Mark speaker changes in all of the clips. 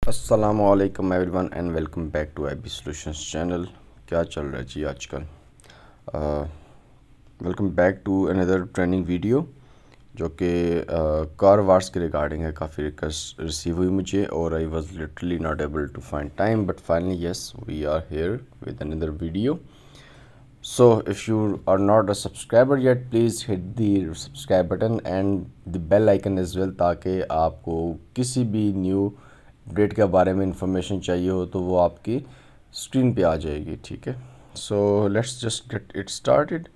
Speaker 1: अस्सलामुअलैकुम everyone and welcome back to IB solutions channel. क्या चल रहा है जी आजकल? Welcome back to another training video जो कि कार वार्स के रिगार्डिंग है। काफ़ी रिक्वेस्ट रिसीव हुई मुझे और I was literally not able to find time, but finally yes we are here with another video. So if you are not a subscriber yet, please hit the subscribe button and the bell icon as well, ताकि आपको किसी भी new update के बारे में information चाहिए हो तो वो आपकी स्क्रीन पे आ जाएगी। ठीक है, so let's just get it started.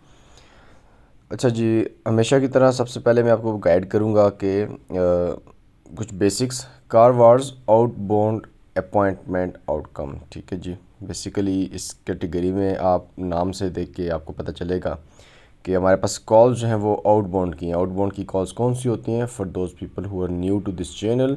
Speaker 1: अच्छा जी, हमेशा की तरह सबसे पहले मैं आपको गाइड करूँगा कि कुछ basics car wars outbound appointment outcome. ठीक है जी, बेसिकली इस कैटेगरी में आप नाम से देख के आपको पता चलेगा कि हमारे पास कॉल्स जो हैं वो आउटबाउंड की हैं। आउटबाउंड की कॉल्स कौन सी होती हैं for those people who are new to this channel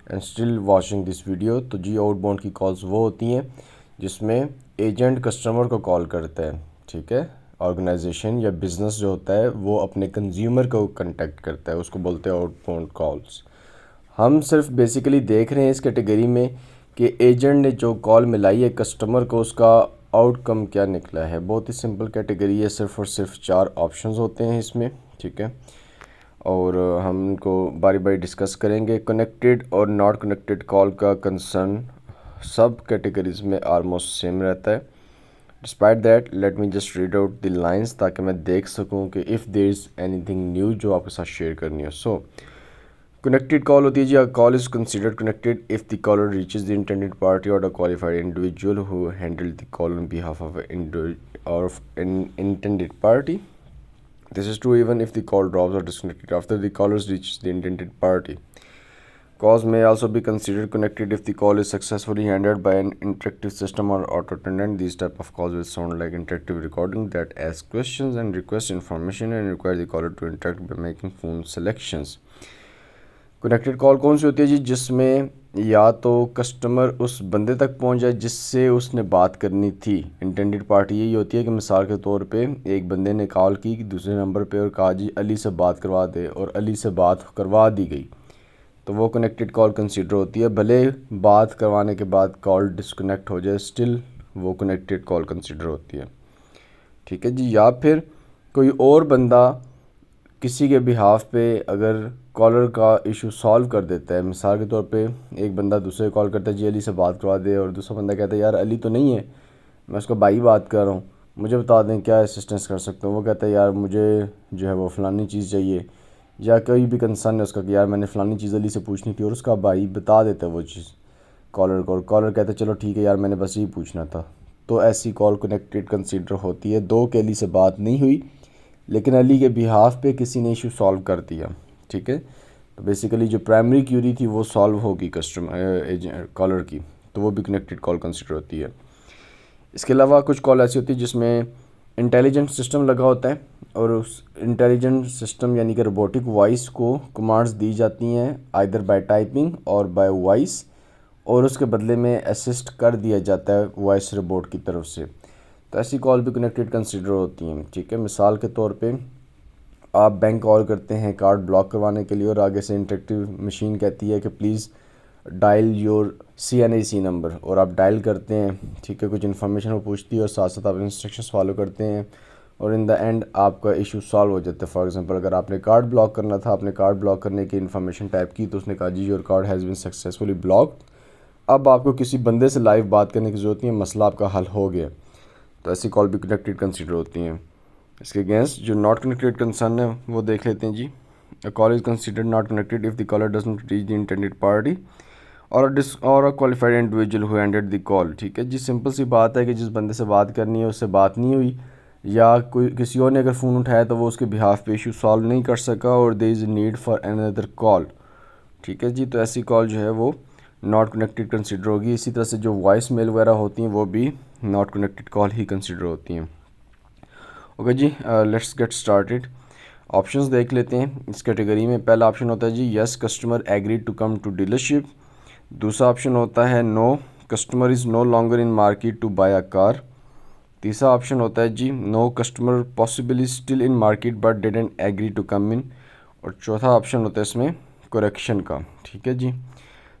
Speaker 1: and still watching this video? तो जी, आउटबाउंड की कॉल्स वो होती हैं जिसमें एजेंट कस्टमर को कॉल करता है। ठीक है, ऑर्गेनाइजेशन या बिज़नेस जो होता है वो अपने कंज्यूमर को कांटेक्ट करता है, उसको बोलते हैं आउटबाउंड कॉल्स। हम सिर्फ बेसिकली देख रहे हैं इस कैटेगरी में कि एजेंट ने जो कॉल मिलाई है कस्टमर को, उसका आउटकम क्या निकला है। बहुत ही सिंपल कैटेगरी है, सिर्फ और सिर्फ 4 ऑप्शंस होते हैं इसमें। ठीक है, और हम इनको बारी बारी डिस्कस करेंगे। कनेक्टेड और नॉट कनेक्टेड कॉल का कंसर्न सब कैटेगरीज में ऑलमोस्ट सेम रहता है। Despite that, let me just read out the lines ताकि मैं देख सकूं कि if there is anything new जो आपके साथ शेयर करनी हो। सो कनेक्टेड कॉल होती है जी, a call is considered connected if the caller reaches the intended party or the qualified individual who handle the call on behalf of an intended party. This is true even if the call drops or disconnected after the caller reaches the intended party. Calls may also be considered connected if the call is successfully handled by an interactive system or auto attendant. These type of calls will sound like interactive recording that ask questions and request information and require the caller to interact by making phone selections. Connected call कौन सी होती है जी? जिसमें या तो customer उस बंदे तक पहुंच जाए जिससे उसने बात करनी थी। इंटेंडेड पार्टी यही होती है कि मिसाल के तौर पे एक बंदे ने कॉल की दूसरे नंबर पे और कहा जी अली से बात करवा दे, और अली से बात करवा दी गई, तो वो कनेक्टेड कॉल कंसीडर होती है। भले बात करवाने के बाद कॉल डिस्कनेक्ट हो जाए, स्टिल वो कनेक्टेड कॉल कंसीडर होती है। ठीक है जी, या फिर कोई और बंदा किसी के बिहाफ पे अगर कॉलर का इशू सॉल्व कर देता है। मिसाल के तौर पे एक बंदा दूसरे कॉल करता है जी अली से बात करवा दे, और दूसरा बंदा कहता है यार अली तो नहीं है, मैं उसका भाई बात कर रहा हूँ, मुझे बता दें क्या असिस्टेंस कर सकता हूँ। वो कहता है यार मुझे जो है वो फ़लानी चीज़ चाहिए, या कोई भी कंसर्न है उसका कि यार मैंने फ़लानी चीज़ अली से पूछनी थी, और उसका भाई बता देता है वो चीज़ कॉलर को, और कॉलर कहता है चलो ठीक है यार मैंने बस यही पूछना था। तो ऐसी कॉल कनेक्टेड कंसीडर होती है। दो के अली से बात नहीं हुई लेकिन अली के बिहाफ पे किसी ने इशू सॉल्व कर दिया। ठीक है, तो बेसिकली जो प्राइमरी क्यूरी थी वो सॉल्व होगी कस्टमर कॉलर की, तो वो भी कनेक्टेड कॉल कंसिडर होती है। इसके अलावा कुछ कॉल ऐसी होती है जिसमें इंटेलिजेंट सिस्टम लगा होता है, और उस इंटेलिजेंट सिस्टम यानी कि रोबोटिक वॉइस को कमांड्स दी जाती हैं आइदर बाय टाइपिंग और बाय वॉइस, और उसके बदले में असिस्ट कर दिया जाता है वॉइस रोबोट की तरफ से। तो ऐसी कॉल भी कनेक्टेड कंसिडर होती हैं। ठीक है, मिसाल के तौर पे आप बैंक कॉल करते हैं कार्ड ब्लॉक करवाने के लिए, और आगे से इंटरेक्टिव मशीन कहती है कि please dial your CNAC number, और आप डायल करते हैं। ठीक है, कुछ इन्फॉर्मेशन वो पूछती है और साथ साथ आप इंस्ट्रक्शंस फॉलो करते हैं, और इन द एंड आपका इशू सॉल्व हो जाता है। फॉर एग्जांपल अगर आपने कार्ड ब्लॉक करना था, आपने कार्ड ब्लॉक करने की इन्फॉर्मेशन टाइप की, तो उसने कहा जी your card has been successfully blocked. अब आपको किसी बंदे से लाइव बात करने की ज़रूरत नहीं है, मसला आपका हल हो गया। तो ऐसी कॉल भी कनेक्टेड कंसिडर होती हैं। इसके अगेंस्ट जो नॉट कनेक्टेड कंसर्न है वो देख लेते हैं जी। A call is considered not connected if the caller doesn't reach the intended party or a qualified individual who ended the call. ठीक है जी, सिंपल सी बात है कि जिस बंदे से बात करनी है उससे बात नहीं हुई, या कोई किसी और ने अगर फ़ोन उठाया तो वो उसके बिहाफ पे इशू सॉल्व नहीं कर सका, और there is need for another call. ठीक है जी, तो ऐसी कॉल जो है वो नॉट कनेक्टेड कंसिडर होगी। इसी तरह से जो वॉइस मेल वगैरह होती हैं वो भी नॉट कनेक्टेड कॉल ही कंसिडर होती हैं। ओके जी, लेट्स गेट स्टार्टेड। ऑप्शंस देख लेते हैं इस कैटेगरी में। पहला ऑप्शन होता है जी yes customer agree to come to dealership. दूसरा ऑप्शन होता है no customer is no longer in market to buy a car. तीसरा ऑप्शन होता है जी no customer possibly still in market but didn't agree to come in. और चौथा option होता है इसमें करेक्शन का। ठीक है जी,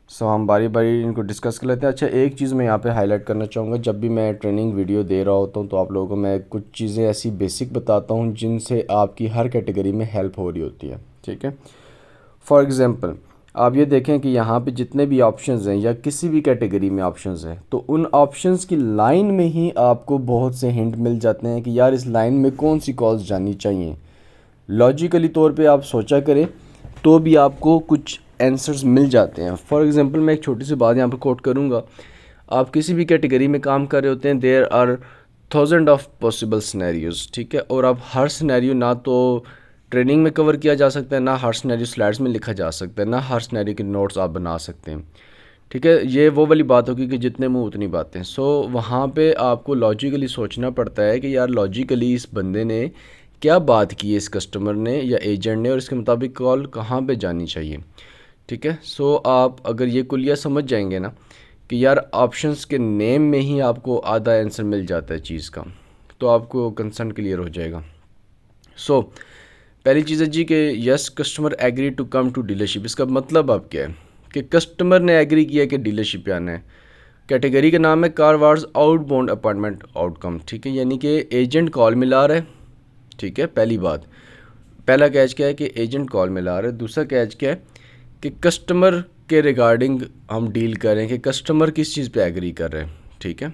Speaker 1: सो हम बारी बारी इनको डिस्कस कर लेते हैं। अच्छा, एक चीज़ मैं यहाँ पे हाईलाइट करना चाहूँगा, जब भी मैं ट्रेनिंग वीडियो दे रहा होता हूँ तो आप लोगों को मैं कुछ चीज़ें ऐसी बेसिक बताता हूँ जिनसे आपकी हर कैटेगरी में हेल्प हो रही होती है, ठीक है। फॉर एग्ज़ाम्पल, आप ये देखें कि यहाँ पे जितने भी ऑप्शंस हैं या किसी भी कैटेगरी में ऑप्शंस हैं, तो उन ऑप्शंस की लाइन में ही आपको बहुत से हिंट मिल जाते हैं कि यार इस लाइन में कौन सी कॉल्स जानी चाहिए। लॉजिकली तौर पे आप सोचा करें तो भी आपको कुछ आंसर्स मिल जाते हैं। फॉर एग्ज़ाम्पल, मैं एक छोटी सी बात यहाँ पर कोट करूँगा। आप किसी भी कैटेगरी में काम कर रहे होते हैं, there are thousand of possible scenarios, ठीक है। और आप हर सिनेरियो ना तो ट्रेनिंग में कवर किया जा सकता है, ना हर सिनेरियो स्लाइड्स में लिखा जा सकता है, ना हर सिनेरियो के नोट्स आप बना सकते हैं, ठीक है। ये वो वाली बात होगी कि जितने मुँह उतनी बातें। सो वहाँ पे आपको लॉजिकली सोचना पड़ता है कि यार लॉजिकली इस बंदे ने क्या बात की है, इस कस्टमर ने या एजेंट ने, और इसके मुताबिक कॉल कहाँ पे जानी चाहिए, ठीक है। सो आप अगर ये कुलिया समझ जाएंगे ना कि यार ऑप्शंस के नेम में ही आपको आधा आंसर मिल जाता है चीज़ का, तो आपको कंसर्न क्लियर हो जाएगा। सो पहली चीज़ है जी कि yes customer agree to come to dealership. इसका मतलब अब क्या है कि कस्टमर ने एग्री किया कि डीलरशिप पे आना है। कैटेगरी का नाम है car wars outbound appointment outcome, ठीक है, यानी कि एजेंट कॉल मिला रहा है, ठीक है। पहली बात, पहला कैच क्या है कि एजेंट कॉल मिला रहा है। दूसरा कैच क्या है कि कस्टमर के रिगार्डिंग हम डील कर रहे हैं कि कस्टमर किस चीज़ पे एग्री कर रहे हैं, ठीक है।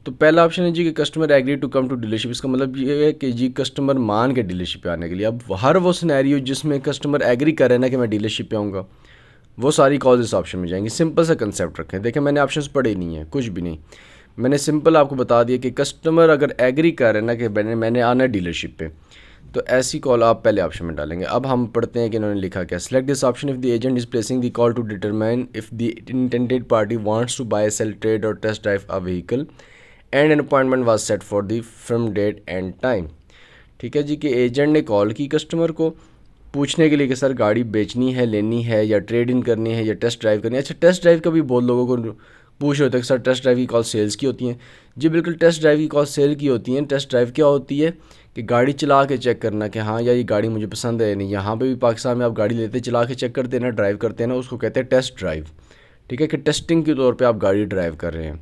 Speaker 1: तो पहला ऑप्शन है जी कि customer agree to come to dealership. इसका मतलब ये है कि जी कस्टमर मान के डीलरशिप पे आने के लिए। अब हर वो सिनेरियो जिसमें कस्टमर एग्री कर रहे हैं ना कि मैं डीलरशिप पे आऊँगा, वो सारी कॉल इस ऑप्शन में जाएंगी। सिंपल सा कंसेप्ट रखें। देखें, मैंने ऑप्शंस पढ़े नहीं है, कुछ भी नहीं, मैंने सिंपल आपको बता दिया कि कस्टमर अगर एग्री कर रहे हैं ना कि मैंने आना है डीलरशिप पे, तो ऐसी कॉल आप पहले ऑप्शन में डालेंगे। अब हम पढ़ते हैं कि इन्होंने लिखा क्या। Select this option if the agent is placing the call to determine if the intended party wants to buy, sell, trade or test drive a vehicle and an appointment was set for the from date and time, ठीक है जी। कि agent ने call की customer को पूछने के लिए कि सर गाड़ी बेचनी है, लेनी है, या ट्रेड इन करनी है, या टेस्ट ड्राइव करनी है। अच्छा, टेस्ट ड्राइव का भी बहुत लोगों को पूछ रहे होते हैं कि सर टेस्ट ड्राइव की कॉल सेल्स की होती हैं। जी बिल्कुल, टेस्ट ड्राइव की कॉल सेल की होती हैं। टेस्ट ड्राइव क्या होती है कि गाड़ी चला के चेक करना कि हाँ यार ये गाड़ी मुझे पसंद है या नहीं। यहाँ पे भी पाकिस्तान में आप गाड़ी लेते चला के चेक करते हैं ना, ड्राइव करते हैं ना, उसको कहते हैं टेस्ट ड्राइव, ठीक है, कि टेस्टिंग के तौर पे आप गाड़ी ड्राइव कर रहे हैं।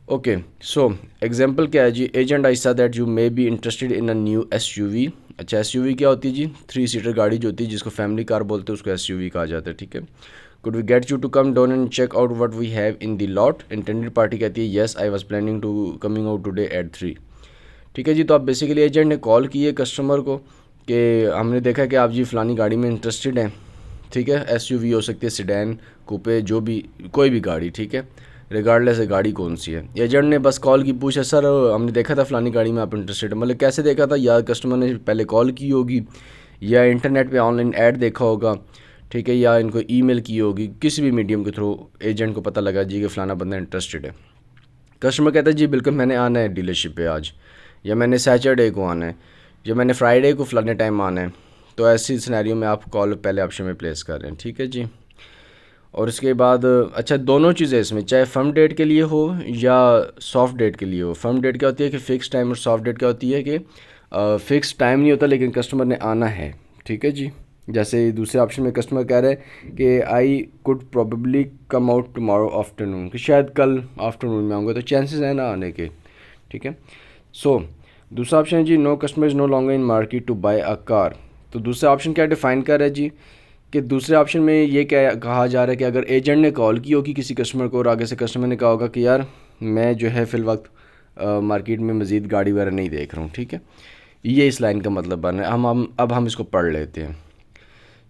Speaker 1: ओके, सो एग्जांपल क्या है जी। एजेंट आई सा that you may be interested in a new SUV. अच्छा, एसयूवी क्या होती है जी? 3 सीटर गाड़ी जो होती है, जिसको फैमिली कार बोलते हैं, उसको एसयूवी कहा जाता है, ठीक है। Could we get you to come down and check out what we have in the lot. Intended party कहती है yes I was planning to coming out today at 3, ठीक है जी। तो आप बेसिकली एजेंट ने कॉल की है कस्टमर को कि हमने देखा कि आप जी फ़लानी गाड़ी में इंटरेस्टेड हैं, ठीक है। एसयूवी हो सकती है, सिडैन, कूपे, जो भी, कोई भी गाड़ी, ठीक है, रिगार्डलेस है गाड़ी कौन सी है। एजेंट ने बस कॉल की, पूछा सर हमने देखा था फ़लानी गाड़ी में आप इंटरेस्टेड है। मतलब कैसे देखा था? या कस्टमर ने पहले कॉल की होगी, या इंटरनेट पे ऑनलाइन ऐड देखा होगा, ठीक है, या इनको ईमेल की होगी, किसी भी मीडियम के थ्रू एजेंट को पता लगा जी कि फ़लाना बंदा इंटरेस्टेड है। कस्टमर कहता है जी बिल्कुल मैंने आना है डीलरशिप पे आज, या मैंने सैटरडे को आना है, या मैंने फ्राइडे को फ़लाने टाइम आना है। तो ऐसी सिनेरियो में आप कॉल पहले ऑप्शन में प्लेस कर रहे हैं, ठीक है जी। और इसके बाद अच्छा, दोनों चीज़ें इसमें, चाहे फर्म डेट के लिए हो या सॉफ्ट डेट के लिए हो। फर्म डेट क्या होती है कि फ़िक्स टाइम, और सॉफ्ट डेट क्या होती है कि फ़िक्स टाइम नहीं होता लेकिन कस्टमर ने आना है, ठीक है जी। जैसे दूसरे ऑप्शन में कस्टमर कह रहे हैं कि I could probably come out tomorrow afternoon, कि शायद कल आफ्टरनून में आऊँगा, तो चांसेस हैं ना आने के, ठीक है। सो दूसरा ऑप्शन है जी no customer is no longer in market to buy a car. तो दूसरा ऑप्शन क्या डिफ़ाइन कर रहा है जी कि दूसरे ऑप्शन में ये क्या कहा जा रहा है कि अगर एजेंट ने कॉल की होगी किसी कस्टमर को और आगे से कस्टमर ने कहा होगा कि यार मैं जो है फ़िल वक्त मार्केट में मज़ीद गाड़ी वगैरह नहीं देख रहा हूँ, ठीक है, ये इस लाइन का मतलब बन रहा है। अब हम इसको पढ़ लेते हैं।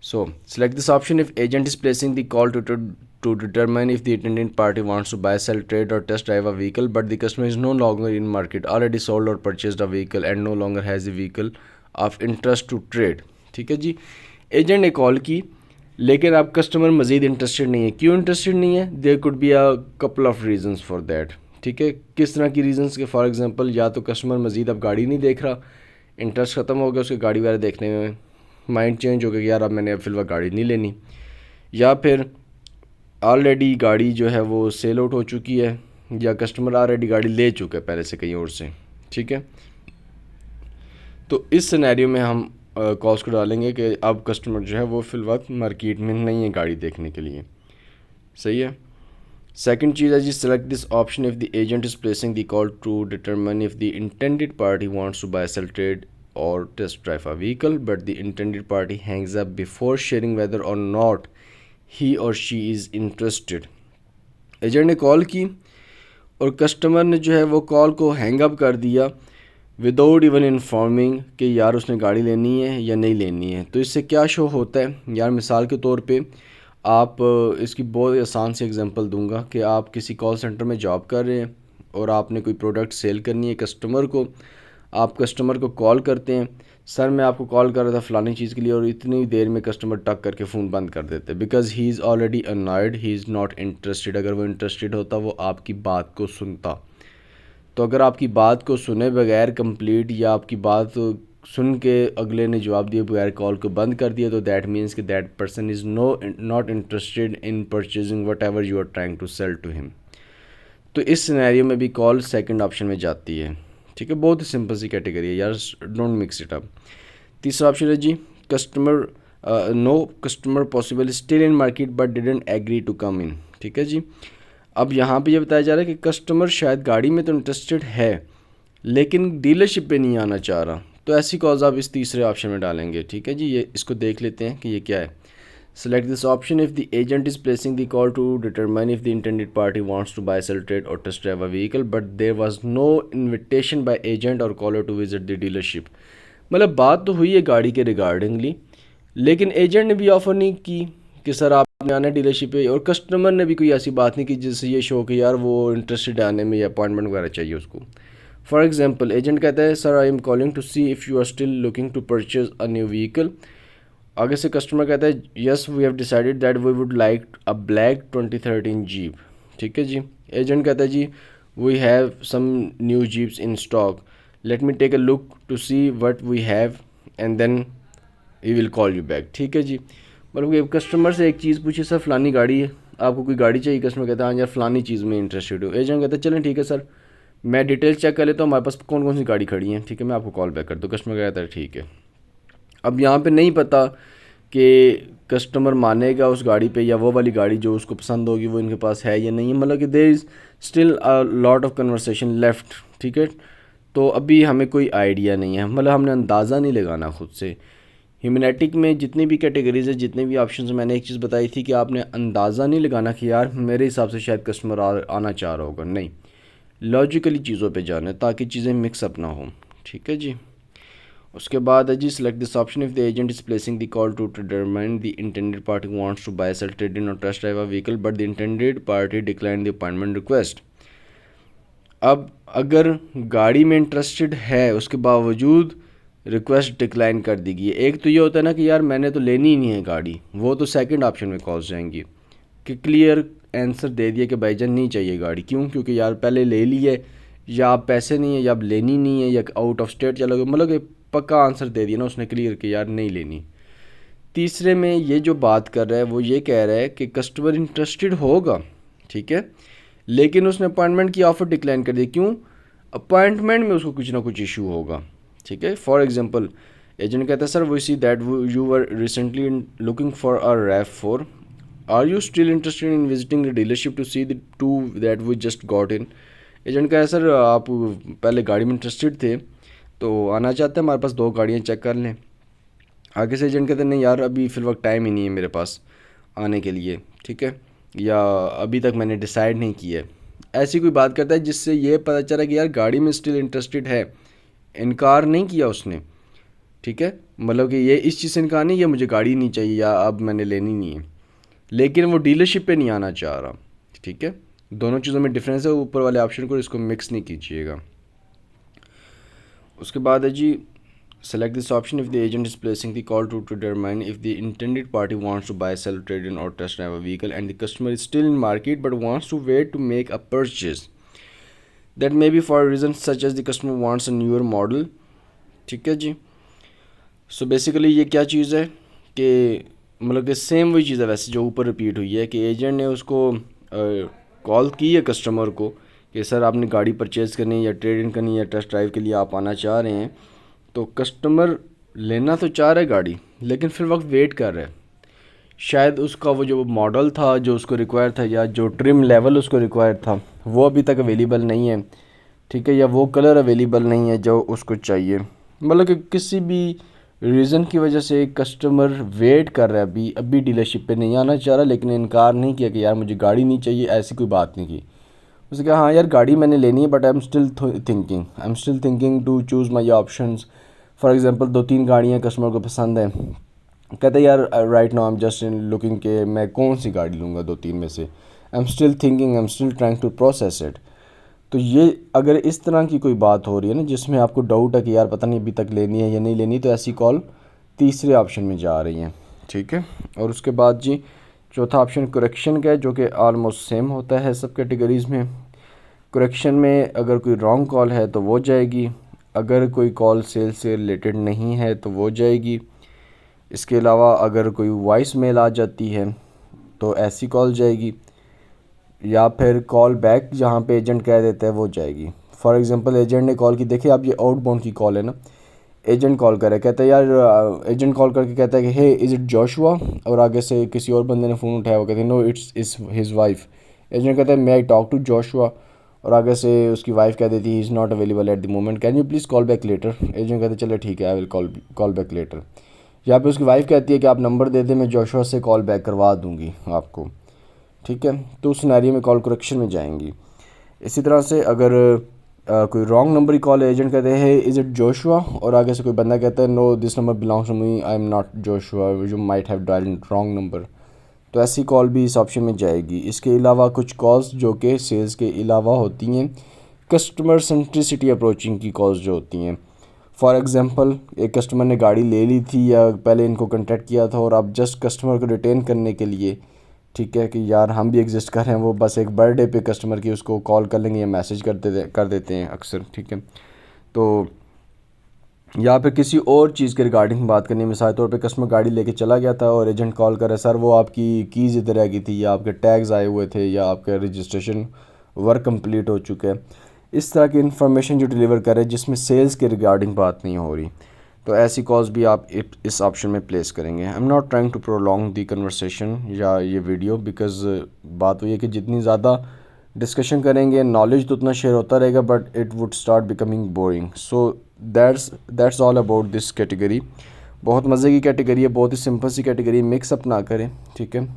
Speaker 1: So select this option if agent is placing the call to determine if the attendant party wants to buy, sell, trade or test drive a vehicle but the customer is no longer in market, already sold or purchased a vehicle and no longer has the vehicle of interest to trade, ठीक है जी। Agent ने call की लेकिन अब customer मज़ीद interested नहीं है। क्यों इंटरेस्टेड नहीं है? There could be a couple of reasons for that, ठीक है। किस तरह की रीजंस के? फॉर एग्जांपल, या तो कस्टमर मज़ीद अब गाड़ी नहीं देख रहा, इंटरेस्ट ख़त्म हो गया उसके गाड़ी वगैरह देखने में, माइंड चेंज हो गया कि यार अब मैंने अब फिलहाल गाड़ी नहीं लेनी, या फिर ऑलरेडी गाड़ी जो है वो सेल आउट हो चुकी है, या कस्टमर ऑलरेडी गाड़ी ले चुका है पहले से कहीं और से, ठीक है। तो इस सिनेरियो में हम कॉस्ट को डालेंगे कि अब कस्टमर जो है वो फिल वक्त मार्केट में नहीं है गाड़ी देखने के लिए, सही है। सेकंड चीज़ है जी, select this option if the agent is placing the call to determine if the intended party wants to buy, sell, trade or test drive a vehicle but the intended party hangs up before sharing whether or not he or she is interested. Agent ने call की और customer ने जो है वो call को hang up कर दिया विदाउट इवन इन्फॉर्मिंग कि यार उसने गाड़ी लेनी है या नहीं लेनी है। तो इससे क्या शो होता है यार, मिसाल के तौर पे आप इसकी बहुत आसान सी एग्जांपल दूंगा कि आप किसी कॉल सेंटर में जॉब कर रहे हैं और आपने कोई प्रोडक्ट सेल करनी है कस्टमर को। आप कस्टमर को कॉल करते हैं, सर मैं आपको कॉल कर रहा था फ़लानी चीज़ के लिए, और इतनी देर में कस्टमर टक करके फ़ोन बंद कर देते because he is already annoyed, he is not interested. अगर वो इंटरेस्टेड होता वो आपकी बात को सुनता। तो अगर आपकी बात को सुने बगैर कंप्लीट या आपकी बात सुन के अगले ने जवाब दिए बगैर कॉल को बंद कर दिया, तो दैट मीन्स कि that person is not interested in purchasing whatever you are trying to sell to him. तो इस सिनेरियो में भी कॉल सेकंड ऑप्शन में जाती है। ठीक है, बहुत ही सिंपल सी कैटेगरी है यार, डोंट मिक्स इट अप। तीसरा ऑप्शन है जी, customer no customer possible still in market but didn't agree to come in. ठीक है जी, अब यहाँ पे ये बताया जा रहा है कि कस्टमर शायद गाड़ी में तो इंटरेस्टेड है लेकिन डीलरशिप पे नहीं आना चाह रहा। तो ऐसी कॉल्स आप इस तीसरे ऑप्शन में डालेंगे। ठीक है जी, ये इसको देख लेते हैं कि ये क्या है। Select this option if the agent is placing the call to determine if the intended party wants to buy, sell, trade or test drive a vehicle but there was no invitation by agent or caller to visit the dealership. मतलब बात तो हुई है गाड़ी के रिगार्डिंगली, लेकिन agent ने भी ऑफ़र नहीं की कि सर आपने आना डीलरशिप पे, और कस्टमर ने भी कोई ऐसी बात नहीं की जिससे ये शो कि यार वो इंटरेस्टेड आने में या अपॉइंटमेंट वगैरह चाहिए उसको। फॉर एग्जांपल एजेंट कहता है sir I am calling to see if you are still looking to purchase a new vehicle. आगे से कस्टमर कहता है yes we have decided that we would like a black 2013 Jeep. ठीक है जी, agent कहता है जी we have some new Jeeps in stock, let me take a look to see what we have and then we will call you back. ठीक है जी, मतलब customer से एक चीज़ पूछी सर फलानी गाड़ी है, आपको कोई गाड़ी चाहिए, कस्टमर कहता है हाँ यार फलानी चीज़ में इंटरेस्टेड हूँ। एजेंट कहता है चलें ठीक है सर मैं डिटेल चेक कर लेता हूँ हमारे पास कौन कौन सी गाड़ी खड़ी है, ठीक है मैं आपको कॉल बैक कर दूँ। कस्टमर कहता है ठीक है। अब यहाँ पे नहीं पता कि कस्टमर मानेगा उस गाड़ी पे या वो वाली गाड़ी जो उसको पसंद होगी वो इनके पास है या नहीं है, मतलब कि there is still a lot of conversation left. ठीक है, तो अभी हमें कोई आइडिया नहीं है, मतलब हमने अंदाज़ा नहीं लगाना खुद से। ह्यूमैनिटिक में जितनी भी कैटेगरीज है, जितने भी ऑप्शंस, मैंने एक चीज़ बताई थी कि आपने अंदाज़ा नहीं लगाना कि यार मेरे हिसाब से शायद कस्टमर आना चाह रहा होगा, नहीं, लॉजिकली चीज़ों पे जाना ताकि चीज़ें मिक्सअप ना हो। ठीक है जी, उसके बाद है जी select this option if the agent is placing the call to determine the intended party wants to buy, sell, trade in or test drive a vehicle but the intended party decline the appointment request. अब अगर गाड़ी में interested है उसके बावजूद request decline कर दी गई है, एक तो ये होता है ना कि यार मैंने तो लेनी ही नहीं है गाड़ी, वो तो सेकंड ऑप्शन में कॉल्स जाएंगी कि क्लियर आंसर दे दिया कि भाईजान नहीं चाहिए गाड़ी, क्यों, क्योंकि यार पहले ले ली है या आप पैसे नहीं है या आप लेनी नहीं है या आउट ऑफ स्टेट चला गया, मतलब कि पक्का आंसर दे दिया ना उसने क्लियर कि यार नहीं लेनी। तीसरे में ये जो बात कर रहा है वो ये कह रहा है कि कस्टमर इंटरेस्टेड होगा, ठीक है, लेकिन उसने अपॉइंटमेंट की ऑफ़र डिक्लाइन कर दी, क्यों, अपॉइंटमेंट में उसको कुछ ना कुछ इशू होगा। ठीक है, फॉर एग्जांपल एजेंट कहता है sir we see that you were recently looking for a RAV4, are you still interested in visiting the dealership to see the two that we just got in. Agent कहा है sir आप पहले गाड़ी में interested थे तो आना चाहते हैं, हमारे पास दो गाड़ियाँ चेक कर लें। आगे से एजेंट कहते हैं नहीं यार अभी फिल वक्त टाइम ही नहीं है मेरे पास आने के लिए, ठीक है, या अभी तक मैंने डिसाइड नहीं किया है, ऐसी कोई बात करता है जिससे ये पता चला कि यार गाड़ी में स्टिल इंटरेस्टेड है, इनकार नहीं किया उसने। ठीक है, मतलब कि ये इस चीज़ से इनकार नहीं, ये मुझे गाड़ी नहीं चाहिए या अब मैंने लेनी नहीं है, लेकिन वो डीलरशिप पे नहीं आना चाह रहा। ठीक है, दोनों चीज़ों में डिफरेंस है, ऊपर वाले ऑप्शन को इसको मिक्स नहीं कीजिएगा। उसके बाद है जी select this option if the agent is placing the call to determine if the intended party wants to buy, sell, trade in or test drive a vehicle and the customer is still in market but wants to wait to make a purchase, that may be for reasons such as the customer wants a newer model। ठीक है जी, so basically ये क्या चीज़ है कि मतलब कि same वही चीज़ है वैसे जो ऊपर रिपीट हुई है कि एजेंट ने उसको कॉल की है कस्टमर को कि सर आपने गाड़ी परचेज़ करनी है या ट्रेड इन करनी है या टेस्ट ड्राइव के लिए आप आना चाह रहे हैं, तो कस्टमर लेना तो चाह रहा है गाड़ी लेकिन फिर वक्त वेट कर रहा है, शायद उसका वो जो मॉडल था जो उसको रिक्वायर था या जो ट्रिम लेवल उसको रिक्वायर था वो अभी तक अवेलेबल नहीं है, ठीक है, या वो कलर अवेलेबल नहीं है जो उसको चाहिए। मतलब कि किसी भी रीज़न की वजह से कस्टमर वेट कर रहा है, अभी डीलरशिप पे नहीं आना चाह रहा, लेकिन इनकार नहीं किया कि यार मुझे गाड़ी नहीं चाहिए, ऐसी कोई बात नहीं की। उसने कहा हाँ यार गाड़ी मैंने लेनी है but I am still thinking to choose my options. For example 2-3 गाड़ियाँ कस्टमर को पसंद है, कहते हैं यार right now I am just in looking के मैं कौन सी गाड़ी लूँगा 2-3 में से, I am still thinking, I am still trying to process it. तो ये अगर इस तरह की कोई बात हो रही है ना जिसमें आपको डाउट है कि यार पता नहीं अभी तक लेनी है या नहीं लेनी, तो ऐसी कॉल तीसरे ऑप्शन में जा रही हैं, ठीक है। और उसके बाद जी चौथा ऑप्शन करेक्शन का है, जो कि आलमोस्ट सेम होता है सब कैटेगरीज़ में। करेक्शन में अगर कोई रॉन्ग कॉल है तो वो जाएगी, अगर कोई कॉल सेल से रिलेटेड नहीं है तो वो जाएगी। इसके अलावा अगर कोई वॉइस मेल आ जाती है तो ऐसी कॉल जाएगी, या फिर कॉल बैक जहाँ पे एजेंट कह देता है वो जाएगी। फॉर एग्जांपल एजेंट ने कॉल की, देखिए आप ये आउटबाउंड की कॉल है ना, एजेंट कॉल करे, कहता है यार एजेंट कॉल करके कहता है कि हे इज़ इट जोशुआ, और आगे से किसी और बंदे ने फ़ोन उठाया, वो कहते हैं no it's his wife. Agent कहता है may I talk to Joshua, और आगे से उसकी वाइफ कह देती है he is not available at the moment, can you please call back later. Agent कहते हैं चलो ठीक है I will call back later. यहाँ पे उसकी वाइफ कहती है कि आप नंबर दे दें मैं जोशुआ से कॉल बैक करवा दूँगी आपको, ठीक है। तो उस सिनेरियो में कॉल करेक्शन में जाएंगी। इसी तरह से अगर कोई रॉन्ग नंबर की कॉल एजेंट कहते हैं इज़ इट जोशुआ, और आगे से कोई बंदा कहता है no this number belongs to me I am not Joshua you might have dialed wrong number, तो ऐसी कॉल भी इस ऑप्शन में जाएगी। इसके अलावा कुछ कॉल्स जो कि सेल्स के अलावा होती हैं, कस्टमर सेंट्रिसिटी अप्रोचिंग की कॉल्स जो होती हैं। फॉर एग्ज़ाम्पल एक कस्टमर ने गाड़ी ले ली थी या पहले इनको कॉन्टैक्ट किया था और आप जस्ट कस्टमर को रिटेन करने के लिए, ठीक है, कि यार हम भी एग्जिस्ट कर रहे हैं, वो बस एक बर्थडे पे कस्टमर की उसको कॉल कर लेंगे या मैसेज कर देते हैं अक्सर, ठीक है। तो या फिर किसी और चीज़ के रिगार्डिंग बात करनी, मिसाल तौर पे कस्टमर गाड़ी लेके चला गया था और एजेंट कॉल कर रहा है सर वो आपकी कीज़ इधर रह गई थी, या आपके टैग्स आए हुए थे, या आपका रजिस्ट्रेशन वर्क कंप्लीट हो चुका है। इस तरह की इन्फॉर्मेशन जो डिलीवर करे जिसमें सेल्स के रिगार्डिंग बात नहीं हो रही, तो ऐसी कॉल्स भी आप इस ऑप्शन में प्लेस करेंगे। I am not trying to prolong the conversation या ये वीडियो, बिकॉज बात हुई है कि जितनी ज़्यादा डिस्कशन करेंगे नॉलेज तो उतना शेयर होता रहेगा, but it would start becoming boring. So that's all about this category. बहुत मज़े की कैटेगरी है, बहुत ही सिंपल सी कैटेगरी, मिक्स अप ना करें, ठीक है,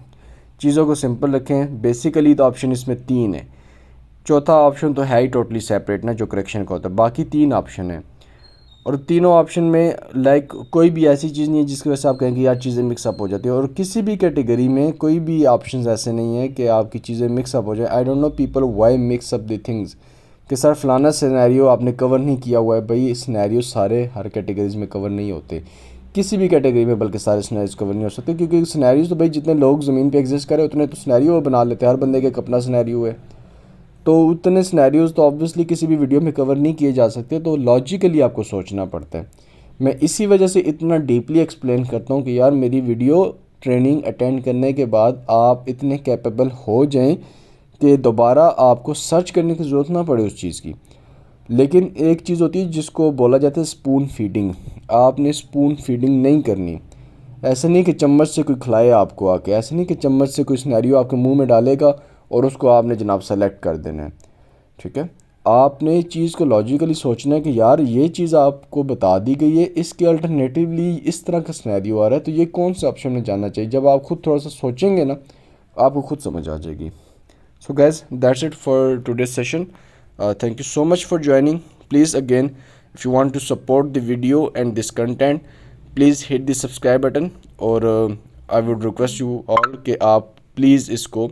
Speaker 1: चीज़ों को सिंपल रखें। बेसिकली तो ऑप्शन इसमें 3 है, चौथा ऑप्शन तो है ही टोटली सेपरेट ना जो करेक्शन का होता है, बाकी 3 ऑप्शन है। और तीनों ऑप्शन में लाइक कोई भी ऐसी चीज़ नहीं है जिसकी वजह से आप कहेंगे यार चीज़ें मिक्सअप हो जाती है, और किसी भी कैटेगरी में कोई भी ऑप्शन ऐसे नहीं है कि आपकी चीज़ें मिक्सअप हो जाए। I don't know people why mix up the things, कि सर फलाना सिनेरियो आपने कवर नहीं किया हुआ है। भाई सिनेरियो सारे हर कैटेगरीज में कवर नहीं होते, किसी भी कैटेगरी में बल्कि सारे सिनेरियोज कवर नहीं हो सकते, क्योंकि सिनेरियोज तो भाई जितने लोग ज़मीन पे एग्जिस्ट करें उतने तो सिनेरियो बना लेते हैं, हर बंदे के एक अपना सिनेरियो है, तो उतने सिनेरियोज तो ऑब्वियसली किसी भी वीडियो में कवर नहीं किए जा सकते, तो लॉजिकली आपको सोचना पड़ता है। मैं इसी वजह से इतना डीपली एक्सप्लेन करता हूँ कि यार मेरी वीडियो ट्रेनिंग अटेंड करने के बाद आप इतने कैपेबल हो जाएं कि दोबारा आपको सर्च करने की ज़रूरत ना पड़े उस चीज़ की। लेकिन एक चीज़ होती है जिसको बोला जाता है स्पून फीडिंग, आपने स्पून फीडिंग नहीं करनी। ऐसा नहीं कि चम्मच से कोई खिलाए आपको आके, ऐसा नहीं कि चम्मच से कोई सिनेरियो आपके मुंह में डालेगा और उसको आपने जनाब सेलेक्ट कर देना है, ठीक है। आपने चीज़ को लॉजिकली सोचना है कि यार ये चीज़ आपको बता दी गई है, इसके अल्टरनेटिवली इस तरह का सिनेरियो आ रहा है, तो ये कौन सा ऑप्शन में जाना चाहिए। जब आप खुद थोड़ा सा सोचेंगे ना आपको खुद समझ आ जाएगी। So guys that's it for today session. Thank you so much for joining. Please again if you want to support the video and this content please hit the subscribe button, और I would request you all कि आप please इसको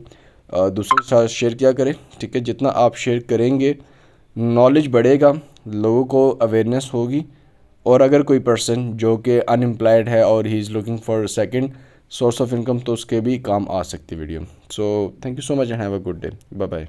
Speaker 1: दूसरों के साथ share किया करें, ठीक है। जितना आप शेयर करेंगे नॉलेज बढ़ेगा, लोगों को अवेयरनेस होगी, और अगर कोई पर्सन जो कि अनएम्प्लॉयड है और he is looking for second source of income तो उसके भी काम आ सकती video. So thank you so much and have a good day, bye bye.